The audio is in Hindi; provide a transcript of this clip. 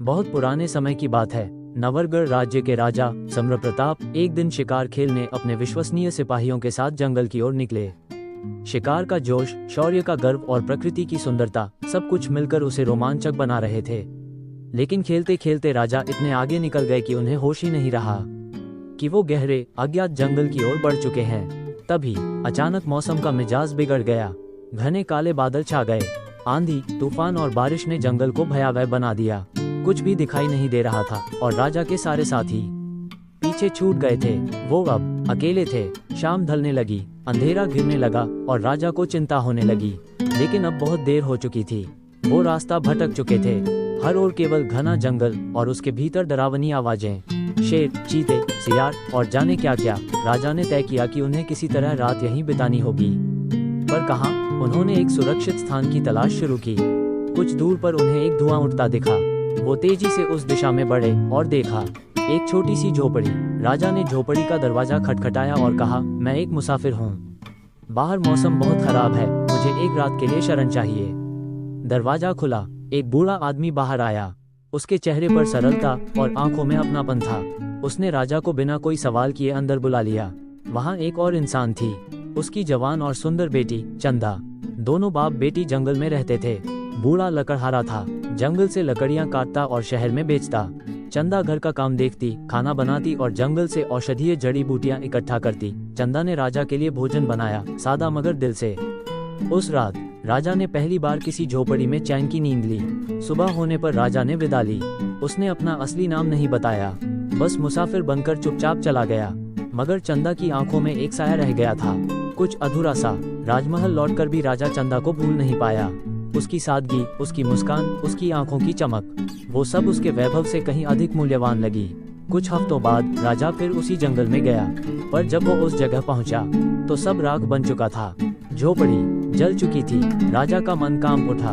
बहुत पुराने समय की बात है। नवरगढ़ राज्य के राजा सम्रप्रताप एक दिन शिकार खेलने अपने विश्वसनीय सिपाहियों के साथ जंगल की ओर निकले। शिकार का जोश, शौर्य का गर्व और प्रकृति की सुंदरता सब कुछ मिलकर उसे रोमांचक बना रहे थे। लेकिन खेलते खेलते राजा इतने आगे निकल गए कि उन्हें होश ही नहीं रहा कि वो गहरे अज्ञात जंगल की ओर बढ़ चुके हैं। तभी अचानक मौसम का मिजाज बिगड़ गया। घने काले बादल छा गए। आंधी, तूफान और बारिश ने जंगल को भयावह बना दिया। कुछ भी दिखाई नहीं दे रहा था और राजा के सारे साथी पीछे छूट गए थे। वो अब अकेले थे। शाम ढलने लगी, अंधेरा घिरने लगा और राजा को चिंता होने लगी। लेकिन अब बहुत देर हो चुकी थी। वो रास्ता भटक चुके थे। हर ओर केवल घना जंगल और उसके भीतर डरावनी आवाजें, शेर, चीते, सियार और जाने क्या क्या। राजा ने तय किया कि उन्हें किसी तरह रात यहीं बितानी होगी। पर कहाँ? उन्होंने एक सुरक्षित स्थान की तलाश शुरू की। कुछ दूर पर उन्हें एक धुआं उठता दिखा। वो तेजी से उस दिशा में बढ़े और देखा एक छोटी सी झोपड़ी। राजा ने झोपड़ी का दरवाजा खटखटाया और कहा, मैं एक मुसाफिर हूँ। बाहर मौसम बहुत खराब है, मुझे एक रात के लिए शरण चाहिए। दरवाजा खुला। एक बूढ़ा आदमी बाहर आया। उसके चेहरे पर सरलता और आंखों में अपनापन था। उसने राजा को बिना कोई सवाल किए अंदर बुला लिया। वहाँ एक और इंसान थी, उसकी जवान और सुंदर बेटी चंदा। दोनों बाप बेटी जंगल में रहते थे। बूढ़ा लकड़हारा था, जंगल से लकड़ियां काटता और शहर में बेचता। चंदा घर का काम देखती, खाना बनाती और जंगल से औषधीय जड़ी बूटियां इकट्ठा करती। चंदा ने राजा के लिए भोजन बनाया, सादा मगर दिल से। उस रात राजा ने पहली बार किसी झोपड़ी में चैन की नींद ली। सुबह होने पर राजा ने विदा ली। उसने अपना असली नाम नहीं बताया, बस मुसाफिर बनकर चुपचाप चला गया। मगर चंदा की आंखों में एक साया रह गया था, कुछ अधूरा सा। राजमहल लौटकर भी राजा चंदा को भूल नहीं पाया। उसकी सादगी, उसकी मुस्कान, उसकी आंखों की चमक, वो सब उसके वैभव से कहीं अधिक मूल्यवान लगी। कुछ हफ्तों बाद राजा फिर उसी जंगल में गया, पर जब वो उस जगह पहुंचा तो सब राख बन चुका था। झोपड़ी जल चुकी थी। राजा का मन कांप उठा।